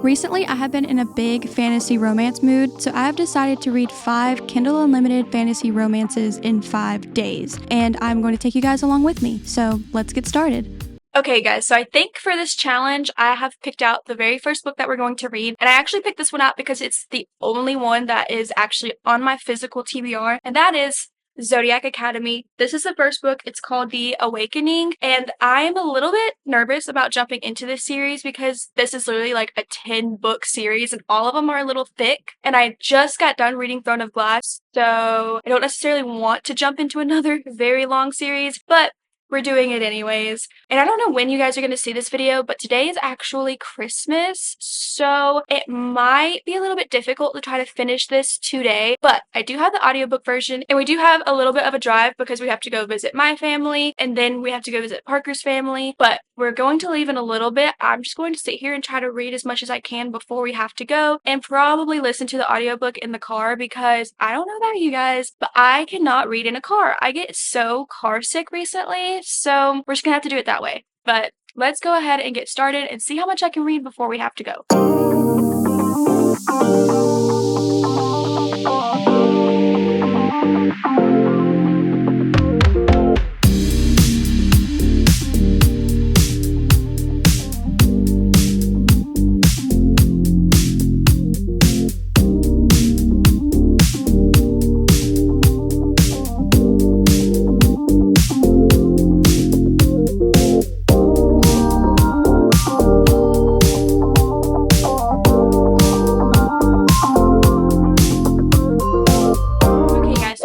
Recently, I have been in a big fantasy romance mood, so I have decided to read 5 Kindle Unlimited fantasy romances in 5 days, and I'm going to take you guys along with me, so let's get started. Okay guys, so I think for this challenge, I have picked out the very first book that we're going to read, and I actually picked this one out because it's the only one that is actually on my physical TBR, and that is Zodiac Academy. This is the first book. It's called The Awakening, and I'm a little bit nervous about jumping into this series because this is literally like a 10-book series and all of them are a little thick, and I just got done reading Throne of Glass, so I don't necessarily want to jump into another very long series, but we're doing it anyways. And I don't know when you guys are going to see this video, but today is actually Christmas, so it might be a little bit difficult to try to finish this today, but I do have the audiobook version, and we do have a little bit of a drive because we have to go visit my family, and then we have to go visit Parker's family, but we're going to leave in a little bit. I'm just going to sit here and try to read as much as I can before we have to go, and probably listen to the audiobook in the car because I don't know about you guys, but I cannot read in a car. I get so car sick recently, so we're just gonna have to do it that way. But let's go ahead and get started and see how much I can read before we have to go.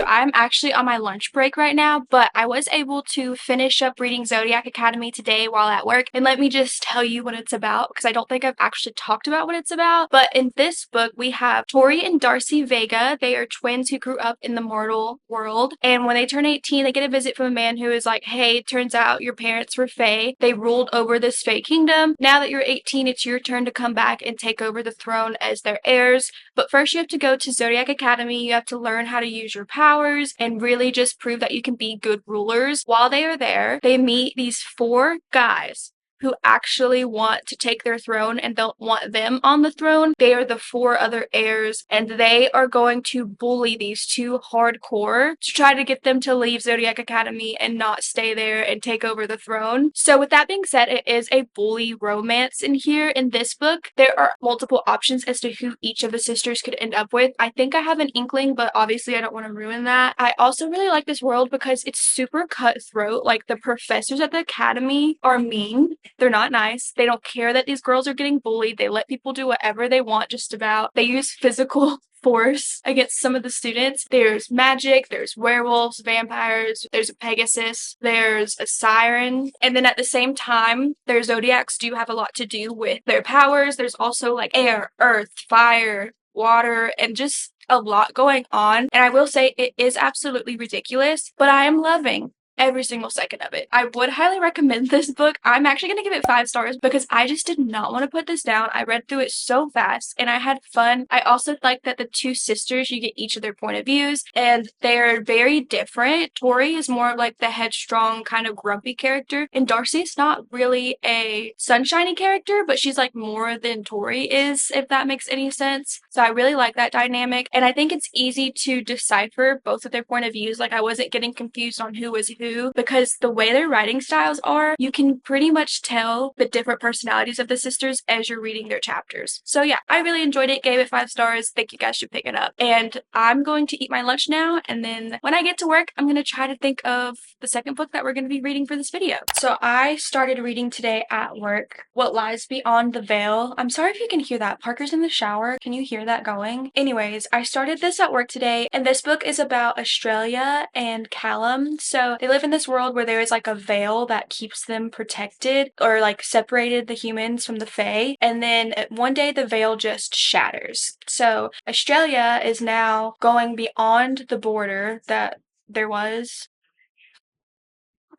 I'm actually on my lunch break right now, but I was able to finish up reading Zodiac Academy today while at work, and let me just tell you what it's about because I don't think I've actually talked about what it's about. But in this book, we have Tori and Darcy Vega. They are twins who grew up in the mortal world, and when they turn 18, they get a visit from a man who is like, hey, it turns out your parents were fae. They ruled over this fae kingdom. Now that you're 18, it's your turn to come back and take over the throne as their heirs. But first you have to go to Zodiac Academy. You have to learn how to use your powers and really just prove that you can be good rulers. While they are there, they meet these 4 guys who actually want to take their throne and don't want them on the throne. They are the 4 other heirs, and they are going to bully these 2 hardcore to try to get them to leave Zodiac Academy and not stay there and take over the throne. So with that being said, it is a bully romance in here. In this book, there are multiple options as to who each of the sisters could end up with. I think I have an inkling, but obviously I don't want to ruin that. I also really like this world because it's super cutthroat. Like, the professors at the academy are mean. They're not nice. They don't care that these girls are getting bullied. They let people do whatever they want just about. They use physical force against some of the students. There's magic, there's werewolves, vampires, there's a Pegasus, there's a siren, and then at the same time, their zodiacs do have a lot to do with their powers. There's also like air, earth, fire, water, and just a lot going on. And I will say it is absolutely ridiculous, but I am loving every single second of it. I would highly recommend this book. I'm actually going to give it 5 stars because I just did not want to put this down. I read through it so fast and I had fun. I also like that the 2 sisters, you get each of their point of views, and they're very different. Tori is more of like the headstrong kind of grumpy character, and Darcy's not really a sunshiny character, but she's like more than Tori is, if that makes any sense. So I really like that dynamic, and I think it's easy to decipher both of their point of views. Like, I wasn't getting confused on who was who because the way their writing styles are, you can pretty much tell the different personalities of the sisters as you're reading their chapters. So yeah, I really enjoyed it, gave it 5 stars. Think you guys should pick it up. And I'm going to eat my lunch now, and then when I get to work, I'm going to try to think of the second book that we're going to be reading for this video. So I started reading today at work What Lies Beyond the Veil. I'm sorry if you can hear that. Parker's in the shower. Can you hear that going? Anyways, I started this at work today, and this book is about Australia and Callum. So they live in this world where there is like a veil that keeps them protected, or like separated the humans from the fae, and then one day the veil just shatters. So Australia is now going beyond the border that there was.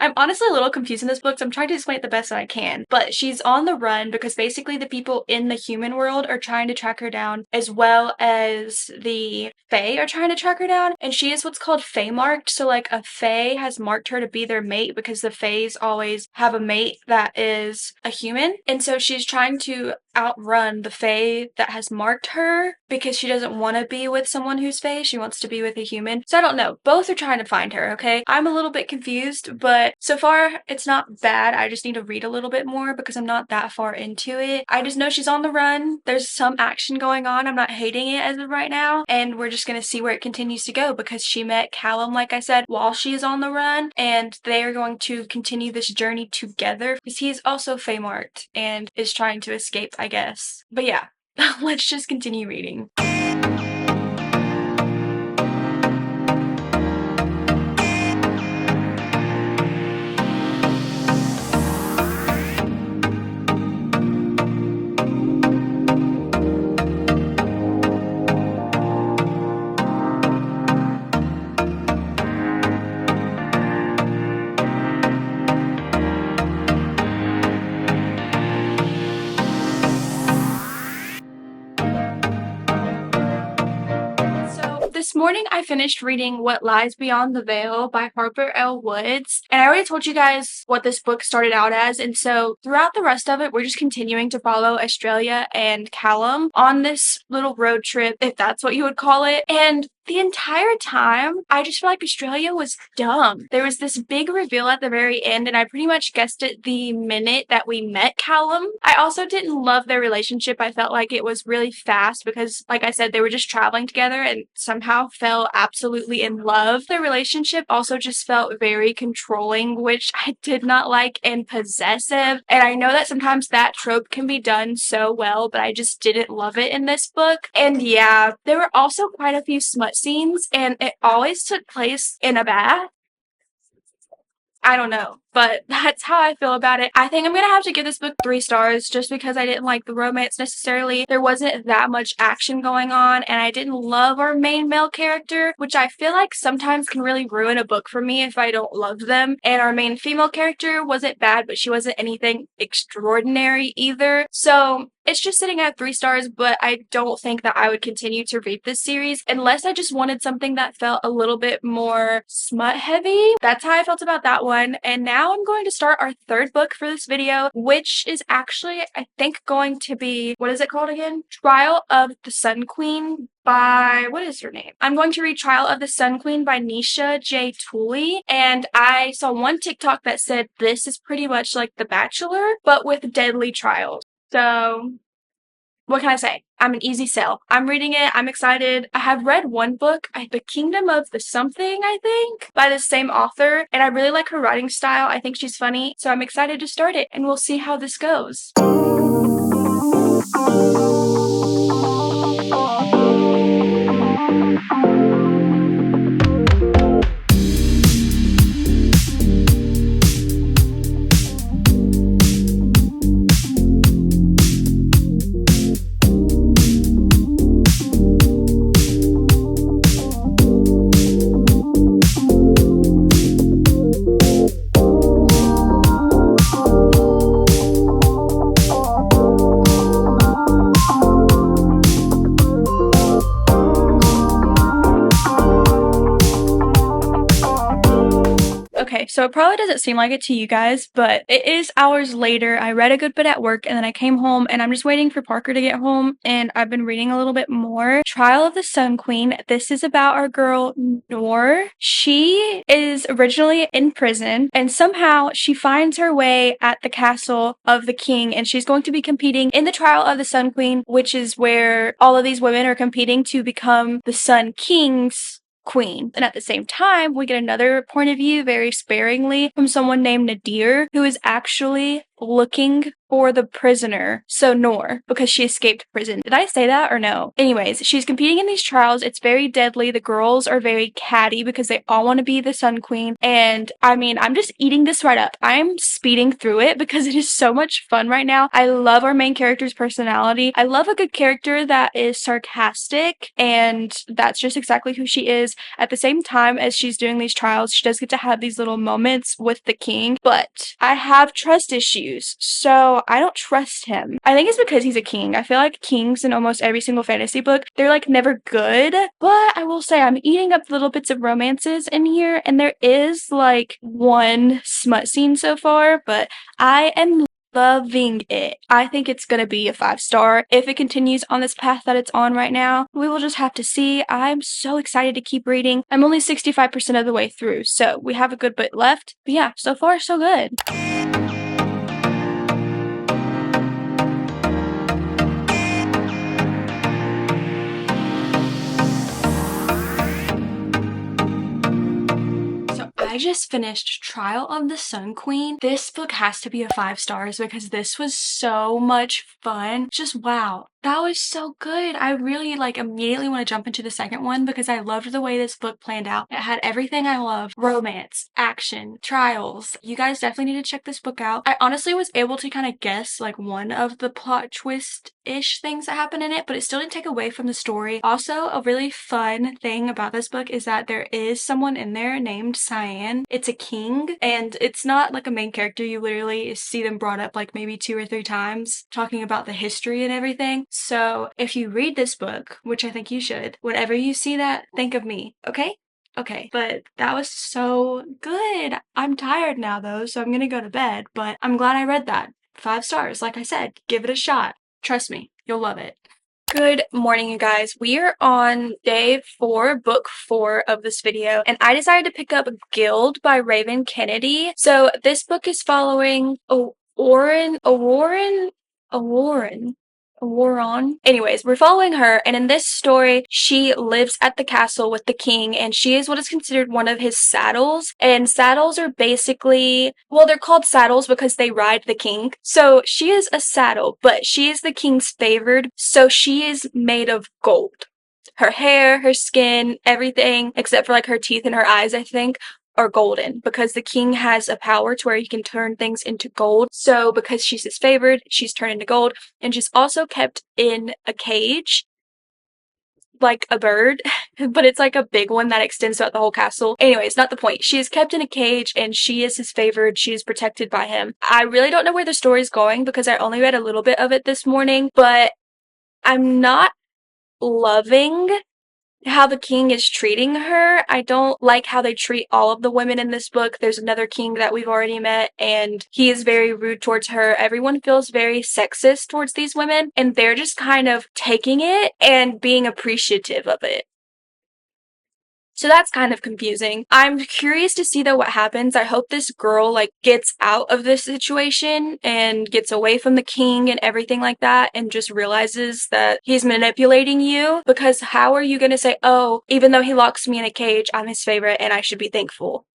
I'm honestly a little confused in this book, so I'm trying to explain it the best that I can. But she's on the run because basically the people in the human world are trying to track her down, as well as the fae are trying to track her down. And she is what's called fae marked. So like a fae has marked her to be their mate because the faes always have a mate that is a human. And so she's trying to outrun the fae that has marked her because she doesn't want to be with someone who's fae. She wants to be with a human. So I don't know. Both are trying to find her, okay? I'm a little bit confused, but so far it's not bad. I just need to read a little bit more because I'm not that far into it. I just know she's on the run. There's some action going on. I'm not hating it as of right now. And we're just going to see where it continues to go because she met Callum, like I said, while she is on the run. And they are going to continue this journey together because he's also fae marked and is trying to escape, I guess. But yeah, let's just continue reading. This morning I finished reading What Lies Beyond the Veil by Harper L. Woods, and I already told you guys what this book started out as, and so throughout the rest of it we're just continuing to follow Australia and Callum on this little road trip, if that's what you would call it, and the entire time, I just feel like Australia was dumb. There was this big reveal at the very end, and I pretty much guessed it the minute that we met Callum. I also didn't love their relationship. I felt like it was really fast because, like I said, they were just traveling together and somehow fell absolutely in love. Their relationship also just felt very controlling, which I did not like, and possessive. And I know that sometimes that trope can be done so well, but I just didn't love it in this book. And yeah, there were also quite a few smut scenes, and it always took place in a bath. I don't know, but that's how I feel about it. I think I'm gonna have to give this book 3 stars just because I didn't like the romance necessarily. There wasn't that much action going on, and I didn't love our main male character, which I feel like sometimes can really ruin a book for me if I don't love them. And our main female character wasn't bad, but she wasn't anything extraordinary either. So it's just sitting at 3 stars, but I don't think that I would continue to read this series unless I just wanted something that felt a little bit more smut heavy. That's how I felt about that one. And now I'm going to start our 3rd book for this video, which is actually, I think, going to be, what is it called again? Trial of the Sun Queen by, what is her name? I'm going to read Trial of the Sun Queen by Nisha J. Tooley, and I saw one TikTok that said this is pretty much like The Bachelor, but with deadly trials. So, what can I say? I'm an easy sell. I'm reading it. I'm excited. I have read one book, The Kingdom of the Something, I think, by the same author, and I really like her writing style. I think she's funny, so I'm excited to start it, and we'll see how this goes. Okay, so it probably doesn't seem like it to you guys, but it is hours later. I read a good bit at work and then I came home and I'm just waiting for Parker to get home, and I've been reading a little bit more. Trial of the Sun Queen. This is about our girl Noor. She is originally in prison and somehow she finds her way at the castle of the king, and she's going to be competing in the Trial of the Sun Queen, which is where all of these women are competing to become the Sun King's queen. And at the same time, we get another point of view very sparingly from someone named Nadir, who is actually looking for the prisoner, so Noor, because she escaped prison. Did I say that or no? Anyways, she's competing in these trials. It's very deadly. The girls are very catty because they all want to be the Sun Queen. And I mean, I'm just eating this right up. I'm speeding through it because it is so much fun right now. I love our main character's personality. I love a good character that is sarcastic, and that's just exactly who she is. At the same time as she's doing these trials, she does get to have these little moments with the king, but I have trust issues, so I don't trust him. I think it's because he's a king. I feel like kings in almost every single fantasy book, they're like never good, but I will say I'm eating up little bits of romances in here, and there is like one smut scene so far, but I am loving it. I think it's gonna be a 5-star if it continues on this path that it's on right now. We will just have to see. I'm so excited to keep reading. I'm only 65% of the way through, so we have a good bit left. But yeah, so far so good. I just finished Trial of the Sun Queen. This book has to be a 5 stars because this was so much fun. Just wow. That was so good. I really immediately want to jump into the second one because I loved the way this book planned out. It had everything I love: romance, action, trials. You guys definitely need to check this book out. I honestly was able to kind of guess one of the plot twist-ish things that happen in it, but it still didn't take away from the story. Also, a really fun thing about this book is that there is someone in there named Cyan. It's a king, and it's not like a main character. You literally see them brought up maybe 2 or 3 times talking about the history and everything. So if you read this book, which I think you should, whenever you see that, think of me, okay? Okay, but that was so good. I'm tired now though, so I'm gonna go to bed, but I'm glad I read that. 5 stars, like I said, give it a shot. Trust me, you'll love it. Good morning, you guys. We are on day 4, book 4 of this video, and I decided to pick up Guild by Raven Kennedy. So this book is following Auron. Anyways, we're following her, and in this story, she lives at the castle with the king, and she is what is considered one of his saddles. And saddles are basically, well, they're called saddles because they ride the king. So she is a saddle, but she is the king's favored, so she is made of gold. Her hair, her skin, everything, except for her teeth and her eyes, I think, are golden because the king has a power to where he can turn things into gold. So because she's his favored, she's turned into gold, and she's also kept in a cage like a bird, but it's a big one that extends throughout the whole castle. Anyways, not the point. She is kept in a cage and she is his favored. She is protected by him. I really don't know where the story's going because I only read a little bit of it this morning, but I'm not loving how the king is treating her. I don't like how they treat all of the women in this book. There's another king that we've already met, and he is very rude towards her. Everyone feels very sexist towards these women, and they're just kind of taking it and being appreciative of it. So that's kind of confusing. I'm curious to see though what happens. I hope this girl gets out of this situation and gets away from the king and everything like that and just realizes that he's manipulating you, because how are you going to say, "Oh, even though he locks me in a cage, I'm his favorite and I should be thankful"?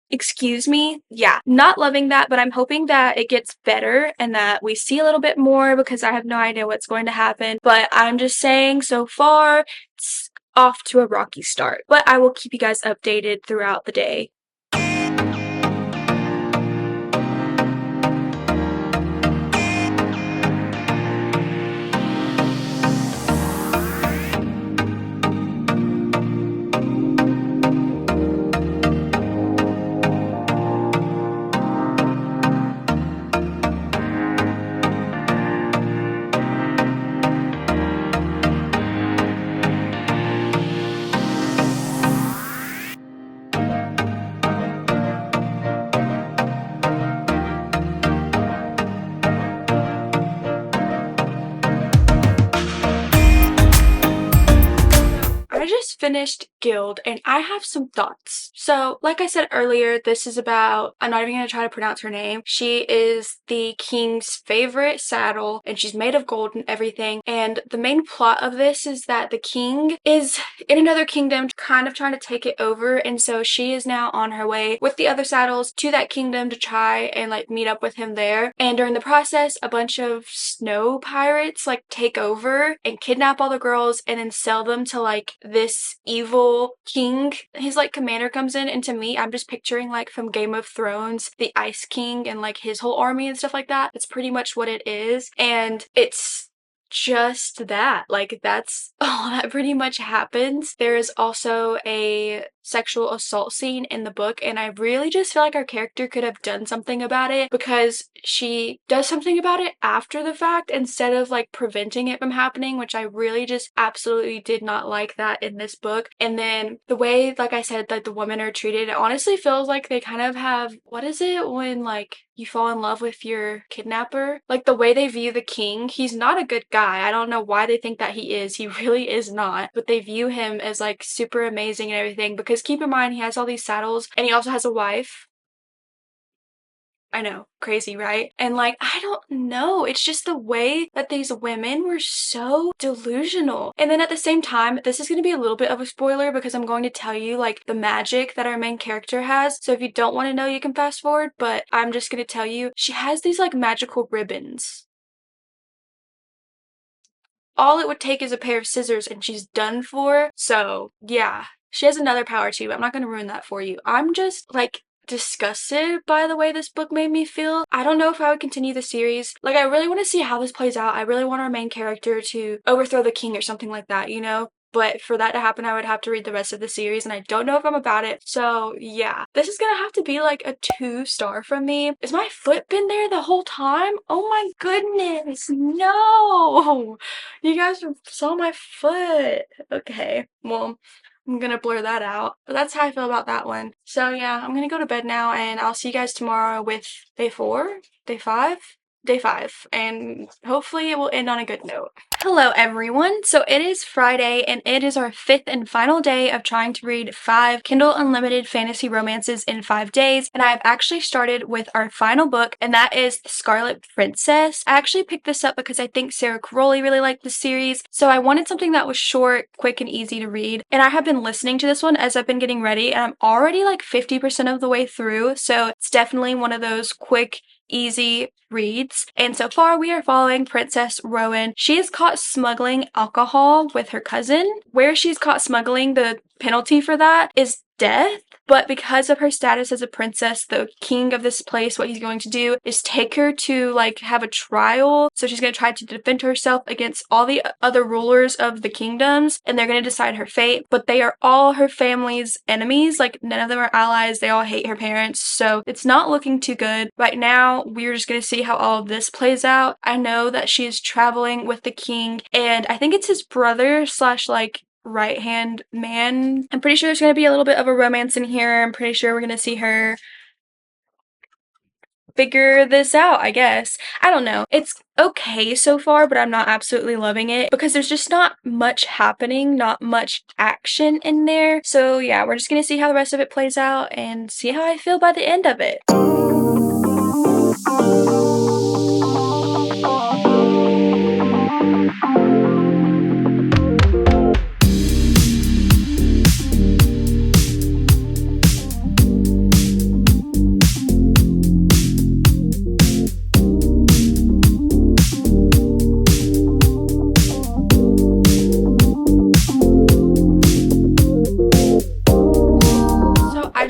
Excuse me? Yeah, not loving that, but I'm hoping that it gets better and that we see a little bit more because I have no idea what's going to happen. But I'm just saying, so far, it's off to a rocky start. But I will keep you guys updated throughout the day. I just finished Guild and I have some thoughts. So, like I said earlier, this is about, I'm not even going to try to pronounce her name. She is the king's favorite saddle and she's made of gold and everything. And the main plot of this is that the king is in another kingdom kind of trying to take it over. And so she is now on her way with the other saddles to that kingdom to try and meet up with him there. And during the process, a bunch of snow pirates take over and kidnap all the girls and then sell them to this evil king. His commander comes in, and to me, I'm just picturing from Game of Thrones, the Ice King and his whole army and stuff like that. That's pretty much what it is. And it's just that. Like, that's all that pretty much happens. There is also a sexual assault scene in the book, and I really just feel like our character could have done something about it, because she does something about it after the fact instead of like preventing it from happening, which I really just absolutely did not like that in this book. And then the way, like I said, that the women are treated, it honestly feels like they kind of have, what is it when like you fall in love with your kidnapper? Like, the way they view the king, he's not a good guy. I don't know why they think that he is. He really is not. But they view him as like super amazing and everything, because keep in mind, he has all these saddles and he also has a wife. I know, crazy, right? And like, I don't know, it's just the way that these women were so delusional. And then at the same time, this is going to be a little bit of a spoiler, because I'm going to tell you like the magic that our main character has. So if you don't want to know, you can fast forward, but I'm just going to tell you, she has these like magical ribbons. All it would take is a pair of scissors and she's done for. So yeah, she has another power too, but I'm not going to ruin that for you. I'm just like disgusted by the way this book made me feel. I don't know if I would continue the series. Like, I really want to see how this plays out. I really want our main character to overthrow the king or something like that, you know? But for that to happen, I would have to read the rest of the series, and I don't know if I'm about it. So yeah, this is gonna have to be like a 2-star from me. Is my foot been there the whole time? Oh my goodness, no! You guys saw my foot. Okay, well, I'm gonna blur that out. But that's how I feel about that one. So yeah, I'm gonna go to bed now, and I'll see you guys tomorrow with day 4? Day 5? Day 5, and hopefully it will end on a good note. Hello everyone! So it is Friday, and it is our 5th and final day of trying to read 5 Kindle Unlimited fantasy romances in 5 days, and I have actually started with our final book, and that is The Scarlet Princess. I actually picked this up because I think Sarah Caroli really liked the series, so I wanted something that was short, quick, and easy to read. And I have been listening to this one as I've been getting ready, and I'm already like 50% of the way through, so it's definitely one of those quick, easy reads. And so far we are following Princess Rowan. She is caught smuggling alcohol with her cousin. Where she's caught smuggling, the penalty for that is death. But because of her status as a princess, the king of this place, what he's going to do is take her to like have a trial. So she's going to try to defend herself against all the other rulers of the kingdoms, and they're going to decide her fate. But they are all her family's enemies. Like, none of them are allies. They all hate her parents. So it's not looking too good. Right now, we're just going to see how all of this plays out. I know that she is traveling with the king, and I think it's his brother slash like right hand man. I'm pretty sure there's going to be a little bit of a romance in here. I'm pretty sure we're going to see her figure this out, I guess. I don't know. It's okay so far, but I'm not absolutely loving it because there's just not much happening, not much action in there. So yeah, we're just going to see how the rest of it plays out and see how I feel by the end of it.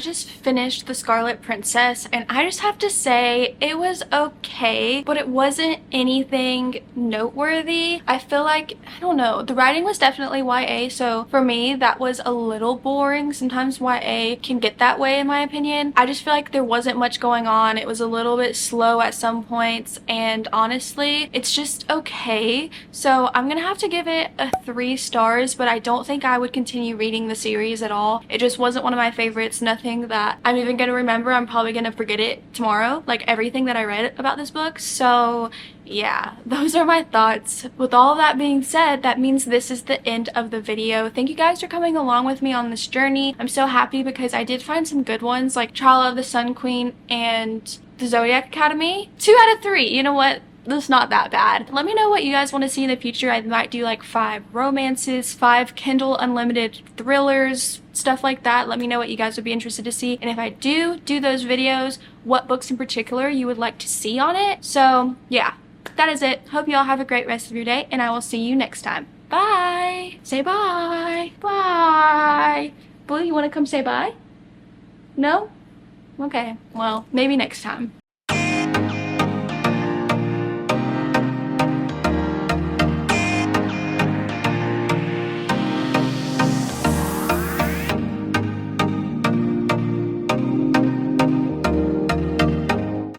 Just finished The Scarlet Princess, and I just have to say it was okay, but it wasn't anything noteworthy. I feel like, I don't know, the writing was definitely YA, so for me that was a little boring. Sometimes YA can get that way in my opinion. I just feel like there wasn't much going on. It was a little bit slow at some points, and honestly it's just okay. So I'm gonna have to give it a 3 stars, but I don't think I would continue reading the series at all. It just wasn't one of my favorites. Nothing that I'm even gonna remember. I'm probably gonna forget it tomorrow, like everything that I read about this book. So yeah, those are my thoughts. With all of that being said, that means this is the end of the video. Thank you guys for coming along with me on this journey. I'm so happy because I did find some good ones like Trial of the Sun Queen and the Zodiac Academy. 2 out of 3. You know what? That's not that bad. Let me know what you guys want to see in the future. I might do like 5 romances, 5 Kindle Unlimited thrillers, stuff like that. Let me know what you guys would be interested to see. And if I do those videos, what books in particular you would like to see on it. So yeah, that is it. Hope you all have a great rest of your day, and I will see you next time. Bye. Say bye. Bye. Blue, you want to come say bye? No? Okay, well, maybe next time.